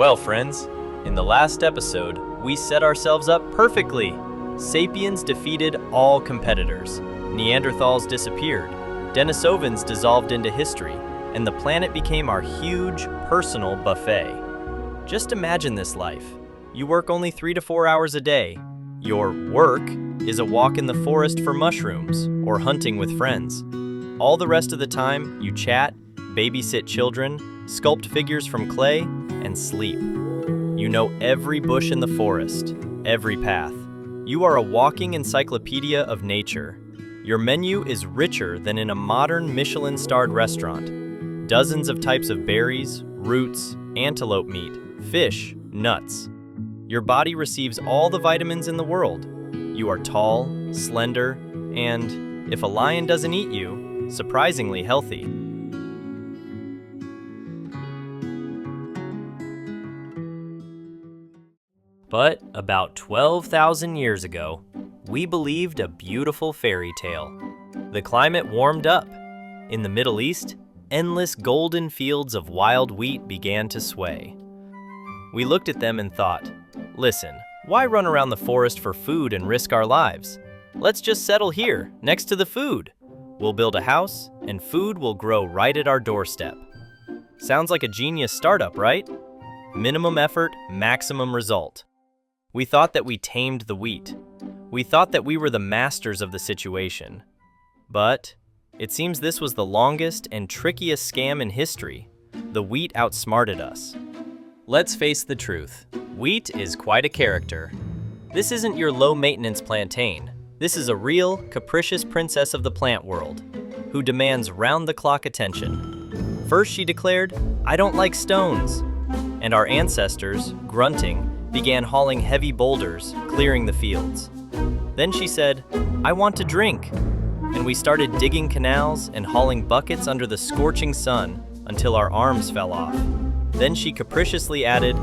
Well, friends, in the last episode, we set ourselves up perfectly. Sapiens defeated all competitors. Neanderthals disappeared. Denisovans dissolved into history, and the planet became our huge personal buffet. Just imagine this life. You work only 3 to 4 hours a day. Your work is a walk in the forest for mushrooms or hunting with friends. All the rest of the time, you chat, babysit children, sculpt figures from clay, and sleep. You know every bush in the forest, every path. You are a walking encyclopedia of nature. Your menu is richer than in a modern Michelin-starred restaurant. Dozens of types of berries, roots, antelope meat, fish, nuts. Your body receives all the vitamins in the world. You are tall, slender, and, if a lion doesn't eat you, surprisingly healthy. But about 12,000 years ago, we believed a beautiful fairy tale. The climate warmed up. In the Middle East, endless golden fields of wild wheat began to sway. We looked at them and thought, listen, why run around the forest for food and risk our lives? Let's just settle here, next to the food. We'll build a house, and food will grow right at our doorstep. Sounds like a genius startup, right? Minimum effort, maximum result. We thought that we tamed the wheat. We thought that we were the masters of the situation. But it seems this was the longest and trickiest scam in history. The wheat outsmarted us. Let's face the truth. Wheat is quite a character. This isn't your low-maintenance plantain. This is a real, capricious princess of the plant world, who demands round-the-clock attention. First she declared, "I don't like stones." And our ancestors, grunting, began hauling heavy boulders, clearing the fields. Then she said, "I want to drink." And we started digging canals and hauling buckets under the scorching sun until our arms fell off. Then she capriciously added,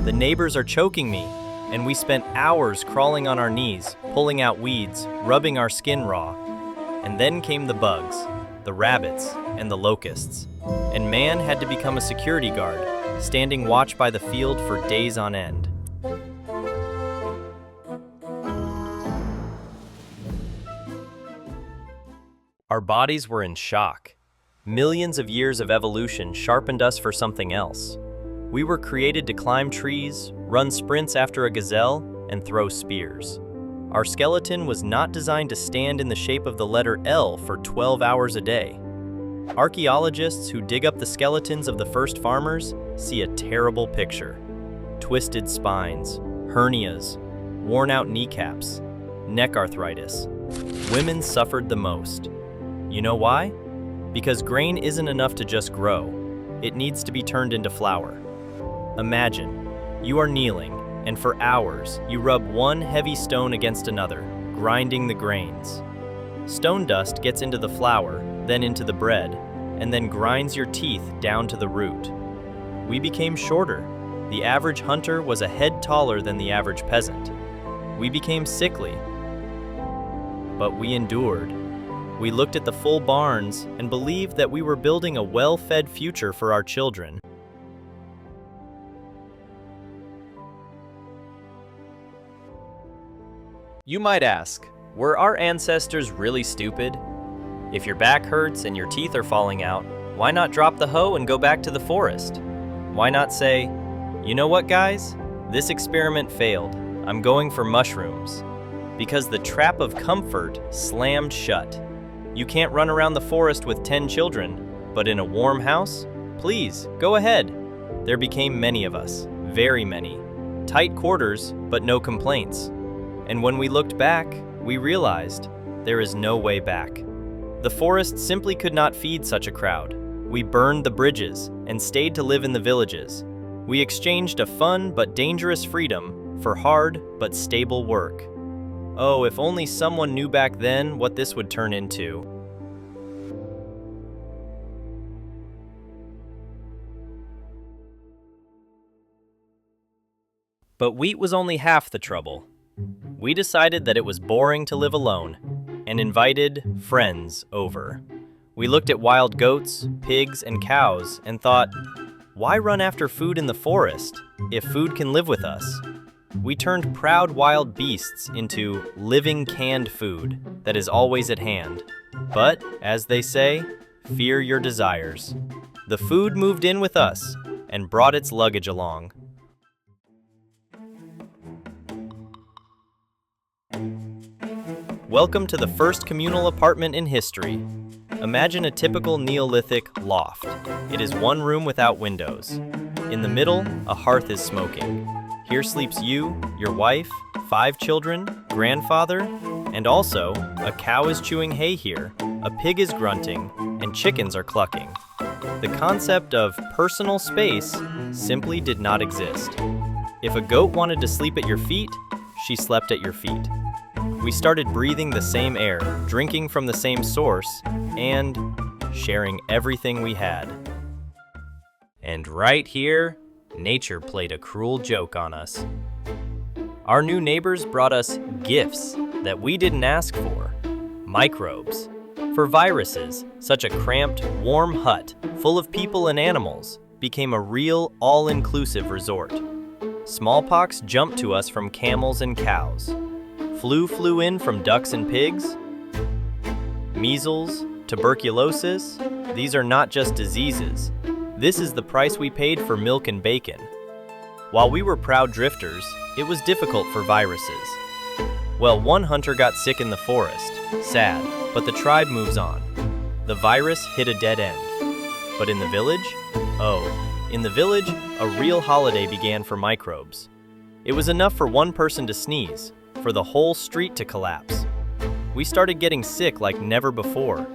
"The neighbors are choking me." And we spent hours crawling on our knees, pulling out weeds, rubbing our skin raw. And then came the bugs, the rabbits, and the locusts. And man had to become a security guard, standing watch by the field for days on end. Our bodies were in shock. Millions of years of evolution sharpened us for something else. We were created to climb trees, run sprints after a gazelle, and throw spears. Our skeleton was not designed to stand in the shape of the letter L for 12 hours a day. Archaeologists who dig up the skeletons of the first farmers see a terrible picture. Twisted spines, hernias, worn-out kneecaps, neck arthritis. Women suffered the most. You know why? Because grain isn't enough to just grow. It needs to be turned into flour. Imagine, you are kneeling, and for hours you rub one heavy stone against another, grinding the grains. Stone dust gets into the flour, then into the bread, and then grinds your teeth down to the root. We became shorter. The average hunter was a head taller than the average peasant. We became sickly. But we endured. We looked at the full barns and believed that we were building a well-fed future for our children. You might ask, were our ancestors really stupid? If your back hurts and your teeth are falling out, why not drop the hoe and go back to the forest? Why not say, you know what, guys? This experiment failed. I'm going for mushrooms. Because the trap of comfort slammed shut. You can't run around the forest with 10 children, but in a warm house? Please, go ahead. There became many of us, very many. Tight quarters, but no complaints. And when we looked back, we realized there is no way back. The forest simply could not feed such a crowd. We burned the bridges and stayed to live in the villages. We exchanged a fun but dangerous freedom for hard but stable work. Oh, if only someone knew back then what this would turn into. But wheat was only half the trouble. We decided that it was boring to live alone and invited friends over. We looked at wild goats, pigs, and cows and thought, Why run after food in the forest if food can live with us? We turned proud wild beasts into living canned food that is always at hand. But, as they say, fear your desires. The food moved in with us and brought its luggage along. Welcome to the first communal apartment in history. Imagine a typical Neolithic loft. It is one room without windows. In the middle, a hearth is smoking. Here sleeps you, your wife, 5 children, grandfather, and also, a cow is chewing hay here, a pig is grunting, and chickens are clucking. The concept of personal space simply did not exist. If a goat wanted to sleep at your feet, she slept at your feet. We started breathing the same air, drinking from the same source, and sharing everything we had. And right here, nature played a cruel joke on us. Our new neighbors brought us gifts that we didn't ask for. Microbes. For viruses, such a cramped, warm hut full of people and animals became a real, all-inclusive resort. Smallpox jumped to us from camels and cows. Flu flew in from ducks and pigs. Measles, tuberculosis, these are not just diseases. This is the price we paid for milk and bacon. While we were proud drifters, it was difficult for viruses. Well, one hunter got sick in the forest. Sad, but the tribe moves on. The virus hit a dead end. But in the village? Oh, in the village, a real holiday began for microbes. It was enough for one person to sneeze, for the whole street to collapse. We started getting sick like never before.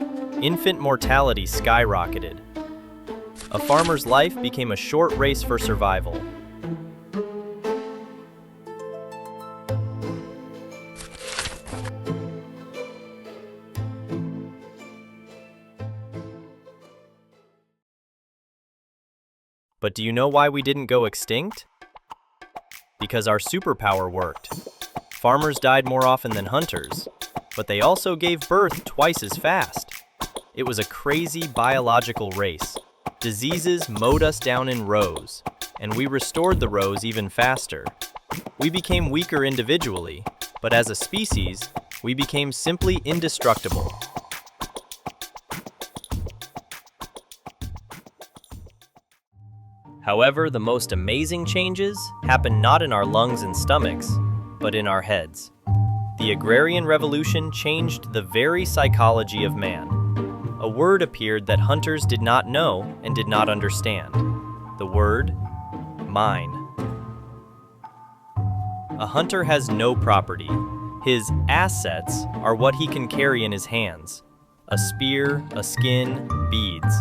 Infant mortality skyrocketed. A farmer's life became a short race for survival. But do you know why we didn't go extinct? Because our superpower worked. Farmers died more often than hunters, but they also gave birth twice as fast. It was a crazy biological race. Diseases mowed us down in rows, and we restored the rows even faster. We became weaker individually, but as a species, we became simply indestructible. However, the most amazing changes happened not in our lungs and stomachs, but in our heads. The agrarian revolution changed the very psychology of man. A word appeared that hunters did not know and did not understand. The word, mine. A hunter has no property. His assets are what he can carry in his hands. A spear, a skin, beads.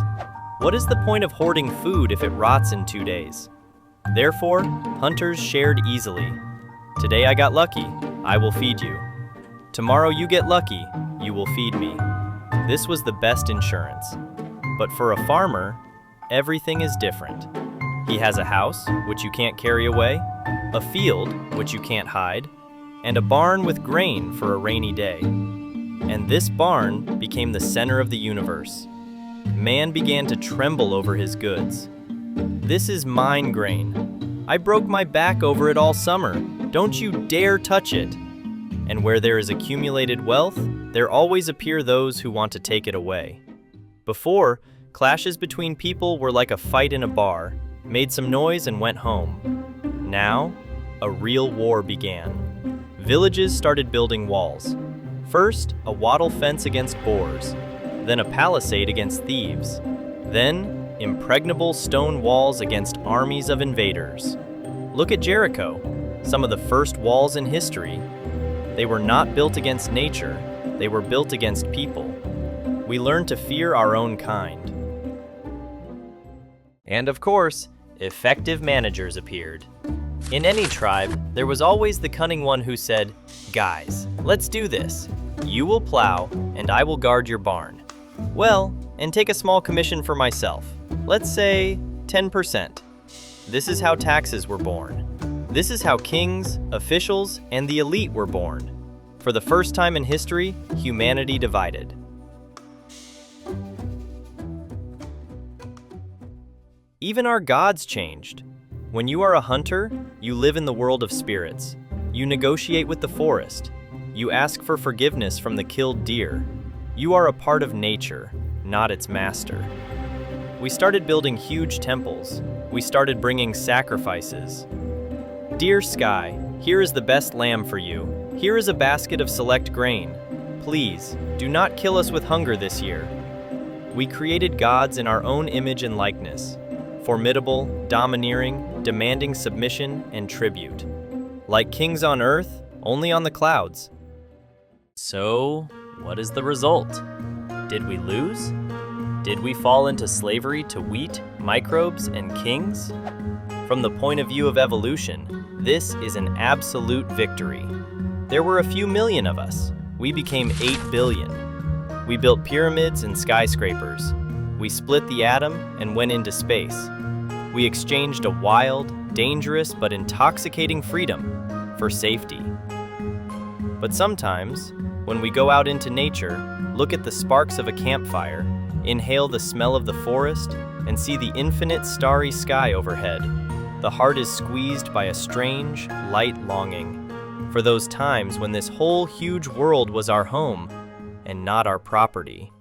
What is the point of hoarding food if it rots in 2 days? Therefore, hunters shared easily. Today I got lucky, I will feed you. Tomorrow you get lucky, you will feed me. This was the best insurance. But for a farmer, everything is different. He has a house, which you can't carry away, a field, which you can't hide, and a barn with grain for a rainy day. And this barn became the center of the universe. Man began to tremble over his goods. This is mine grain. I broke my back over it all summer. Don't you dare touch it. And where there is accumulated wealth, there always appear those who want to take it away. Before, clashes between people were like a fight in a bar, made some noise and went home. Now, a real war began. Villages started building walls. First, a wattle fence against boars, then a palisade against thieves, then impregnable stone walls against armies of invaders. Look at Jericho, some of the first walls in history. They were not built against nature, they were built against people. We learned to fear our own kind. And of course, effective managers appeared. In any tribe, there was always the cunning one who said, "Guys, let's do this. You will plow, and I will guard your barn. Well, and take a small commission for myself. Let's say 10%. This is how taxes were born. This is how kings, officials, and the elite were born. For the first time in history, humanity divided. Even our gods changed. When you are a hunter, you live in the world of spirits. You negotiate with the forest. You ask for forgiveness from the killed deer. You are a part of nature, not its master. We started building huge temples. We started bringing sacrifices. Dear sky, here is the best lamb for you. Here is a basket of select grain. Please, do not kill us with hunger this year. We created gods in our own image and likeness, formidable, domineering, demanding submission and tribute. Like kings on earth, only on the clouds. So, what is the result? Did we lose? Did we fall into slavery to wheat, microbes, and kings? From the point of view of evolution, this is an absolute victory. There were a few million of us. We became 8 billion. We built pyramids and skyscrapers. We split the atom and went into space. We exchanged a wild, dangerous, but intoxicating freedom for safety. But sometimes, when we go out into nature, look at the sparks of a campfire, inhale the smell of the forest, and see the infinite starry sky overhead, the heart is squeezed by a strange, light longing for those times when this whole huge world was our home and not our property.